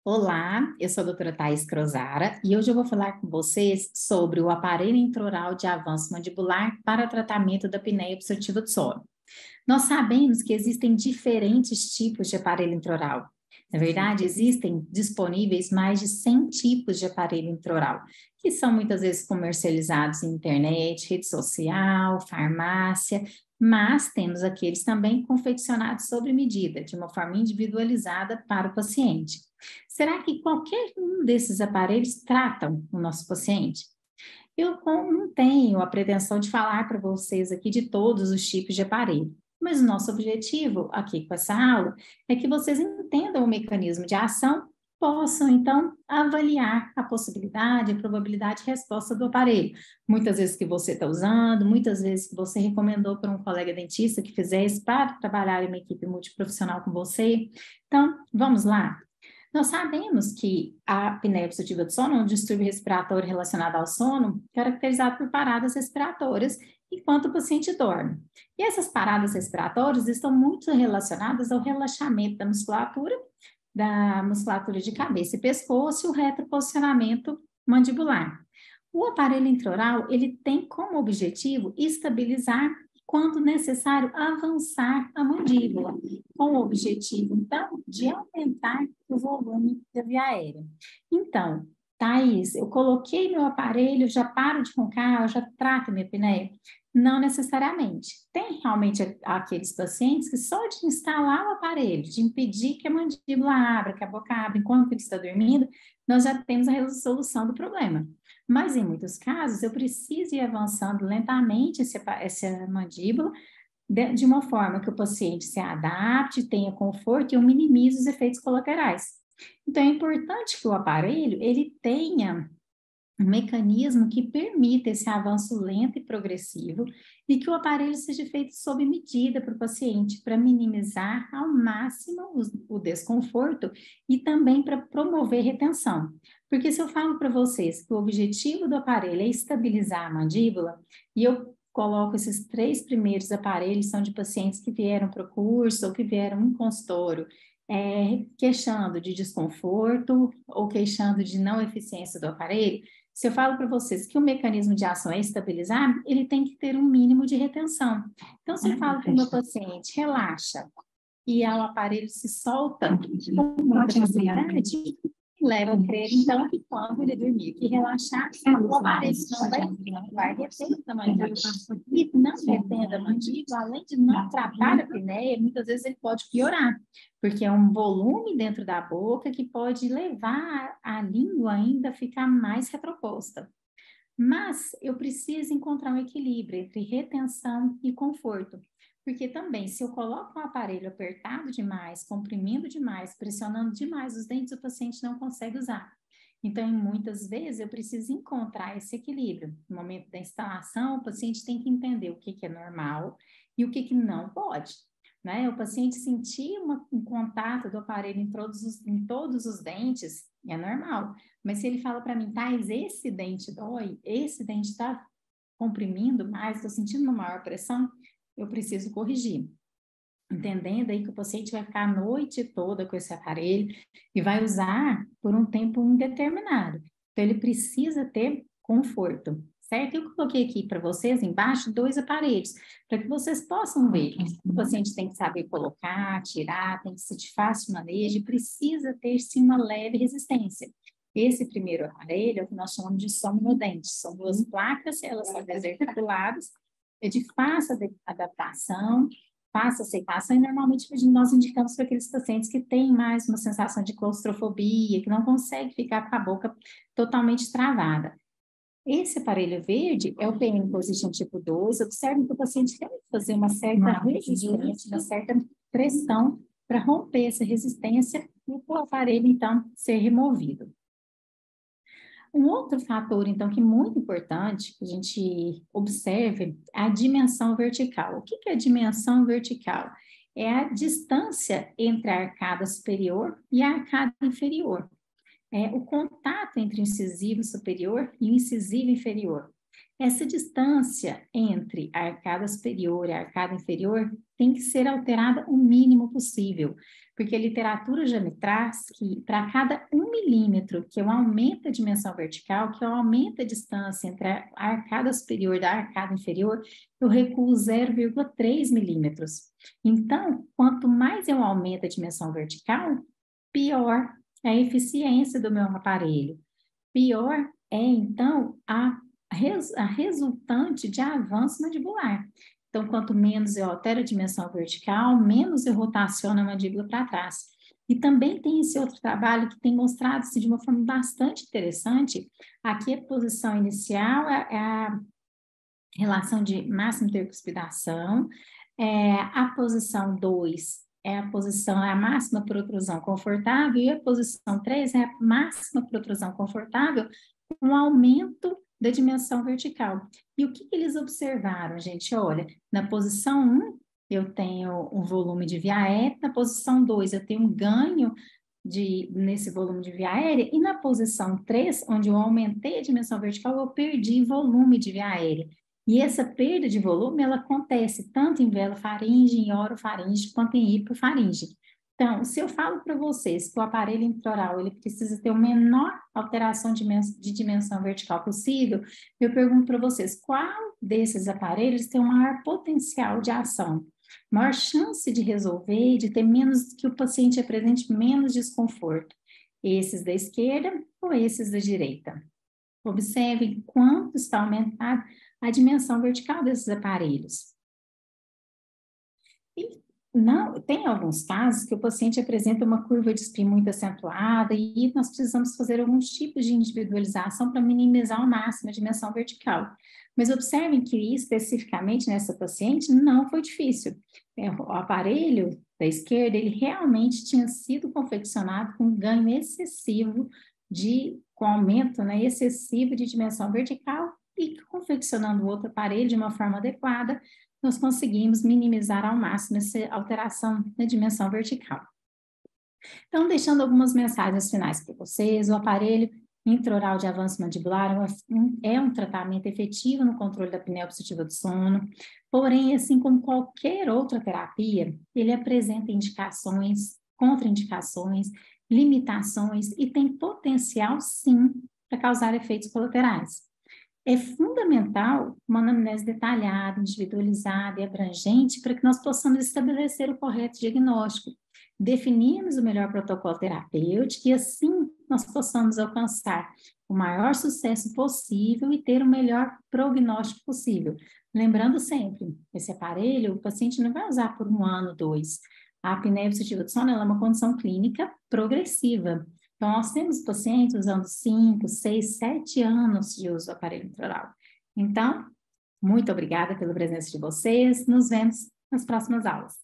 Olá, eu sou a doutora Thaís Crozara e hoje eu vou falar com vocês sobre o aparelho intraoral de avanço mandibular para tratamento da apneia obstrutiva do sono. Nós sabemos que existem diferentes tipos de aparelho intraoral. Na verdade, existem disponíveis mais de 100 tipos de aparelho intraoral, que são muitas vezes comercializados em internet, rede social, farmácia, mas temos aqueles também confeccionados sob medida, de uma forma individualizada para o paciente. Será que qualquer um desses aparelhos tratam o nosso paciente? Eu não tenho a pretensão de falar para vocês aqui de todos os tipos de aparelho, mas o nosso objetivo aqui com essa aula é que vocês entendam o mecanismo de ação, possam então avaliar a possibilidade, a probabilidade de resposta do aparelho. Muitas vezes que você está usando, muitas vezes que você recomendou para um colega dentista que fizesse para trabalhar em uma equipe multiprofissional com você. Então, vamos lá. Nós sabemos que a apneia obstrutiva do sono é um distúrbio respiratório relacionado ao sono, caracterizado por paradas respiratórias enquanto o paciente dorme. E essas paradas respiratórias estão muito relacionadas ao relaxamento da musculatura de cabeça e pescoço e o retroposicionamento mandibular. O aparelho intraoral, ele tem como objetivo estabilizar quando necessário, avançar a mandíbula, com o objetivo, então, de aumentar o volume da via aérea. Então, Thaís, eu coloquei meu aparelho, já paro de roncar, eu já trato minha apneia? Não necessariamente. Tem realmente aqueles pacientes que só de instalar o aparelho, de impedir que a mandíbula abra, que a boca abra enquanto ele está dormindo, nós já temos a resolução do problema. Mas em muitos casos eu preciso ir avançando lentamente essa mandíbula de uma forma que o paciente se adapte, tenha conforto e eu minimize os efeitos colaterais. Então é importante que o aparelho ele tenha um mecanismo que permita esse avanço lento e progressivo e que o aparelho seja feito sob medida para o paciente, para minimizar ao máximo o desconforto e também para promover retenção. Porque se eu falo para vocês que o objetivo do aparelho é estabilizar a mandíbula, e eu coloco esses 3 primeiros aparelhos, são de pacientes que vieram para o curso ou que vieram em consultório, queixando de desconforto ou queixando de não eficiência do aparelho, se eu falo para vocês que o mecanismo de ação é estabilizar, ele tem que ter um mínimo de retenção. Então, se eu falo para o meu paciente, relaxa, e o aparelho se solta com muita facilidade, leva a crer, então, que quando ele dormir, que relaxar, o aparelho não vai retendo a mandíbula. E não retendo a mandíbula, além de não tratar a apneia, muitas vezes ele pode piorar, porque é um volume dentro da boca que pode levar a língua ainda a ficar mais retroposta. Mas eu preciso encontrar um equilíbrio entre retenção e conforto. Porque também, se eu coloco um aparelho apertado demais, comprimindo demais, pressionando demais os dentes, o paciente não consegue usar. Então, muitas vezes, eu preciso encontrar esse equilíbrio. No momento da instalação, o paciente tem que entender o que é normal e o que não pode. Né? O paciente sentir um contato do aparelho em todos os dentes é normal. Mas se ele fala para mim, Thais, esse dente dói, esse dente está comprimindo mais, estou sentindo uma maior pressão, eu preciso corrigir. Entendendo aí que o paciente vai ficar a noite toda com esse aparelho e vai usar por um tempo indeterminado. Então, ele precisa ter conforto, certo? Eu coloquei aqui para vocês embaixo 2 aparelhos, para que vocês possam ver. O paciente tem que saber colocar, tirar, tem que ser de fácil manejo, precisa ter sim uma leve resistência. Esse primeiro aparelho é o que nós chamamos de somnodente. São 2 placas, elas são desarticuladas, é de fácil adaptação, fácil aceitação, e normalmente nós indicamos para aqueles pacientes que têm mais uma sensação de claustrofobia, que não conseguem ficar com a boca totalmente travada. Esse aparelho verde é o PN Position tipo 2. Observe que o paciente tem que fazer uma certa resistência, uma certa pressão para romper essa resistência e o aparelho, então, ser removido. Um outro fator, então, que é muito importante que a gente observe é a dimensão vertical. O que é a dimensão vertical? É a distância entre a arcada superior e a arcada inferior. É o contato entre o incisivo superior e o incisivo inferior. Essa distância entre a arcada superior e a arcada inferior tem que ser alterada o mínimo possível, porque a literatura já me traz que para cada 1 milímetro que eu aumento a dimensão vertical, que eu aumento a distância entre a arcada superior e a arcada inferior, eu recuo 0,3 milímetros. Então, quanto mais eu aumento a dimensão vertical, pior é a eficiência do meu aparelho. Pior é, então, a resultante de avanço mandibular. Então, quanto menos eu altero a dimensão vertical, menos eu rotaciono a mandíbula para trás. E também tem esse outro trabalho que tem mostrado-se de uma forma bastante interessante. Aqui a posição inicial é a relação de máxima intercuspidação, a posição 2 é a máxima protrusão confortável, e a posição 3 é a máxima protrusão confortável, com aumento da dimensão vertical. E o que eles observaram, gente? Olha, na posição 1, eu tenho um volume de via aérea, na posição 2, eu tenho um ganho nesse volume de via aérea, e na posição 3, onde eu aumentei a dimensão vertical, eu perdi volume de via aérea. E essa perda de volume, ela acontece tanto em velofaringe, em orofaringe, quanto em hipofaringe. Então, se eu falo para vocês que o aparelho intraoral ele precisa ter a menor alteração de dimensão vertical possível, eu pergunto para vocês, qual desses aparelhos tem o maior potencial de ação? Maior chance de resolver, de ter menos, que o paciente apresente menos desconforto? Esses da esquerda ou esses da direita? Observem quanto está aumentada a dimensão vertical desses aparelhos. E não, tem alguns casos que o paciente apresenta uma curva de SPI muito acentuada e nós precisamos fazer alguns tipos de individualização para minimizar ao máximo a dimensão vertical. Mas observem que especificamente nessa paciente não foi difícil. O aparelho da esquerda, ele realmente tinha sido confeccionado com ganho excessivo com aumento, né, excessivo de dimensão vertical, e confeccionando o outro aparelho de uma forma adequada, nós conseguimos minimizar ao máximo essa alteração na dimensão vertical. Então, deixando algumas mensagens finais para vocês, o aparelho intraoral de avanço mandibular é um tratamento efetivo no controle da apneia obstrutiva do sono, porém, assim como qualquer outra terapia, ele apresenta indicações, contraindicações, limitações e tem potencial, sim, para causar efeitos colaterais. É fundamental uma anamnese detalhada, individualizada e abrangente para que nós possamos estabelecer o correto diagnóstico, definirmos o melhor protocolo terapêutico e assim nós possamos alcançar o maior sucesso possível e ter o melhor prognóstico possível. Lembrando sempre, esse aparelho o paciente não vai usar por 1 ano, 2. A apneia obstrutiva do sono é uma condição clínica progressiva. Então, nós temos pacientes usando 5, 6, 7 anos de uso do aparelho intraoral. Então, muito obrigada pela presença de vocês. Nos vemos nas próximas aulas.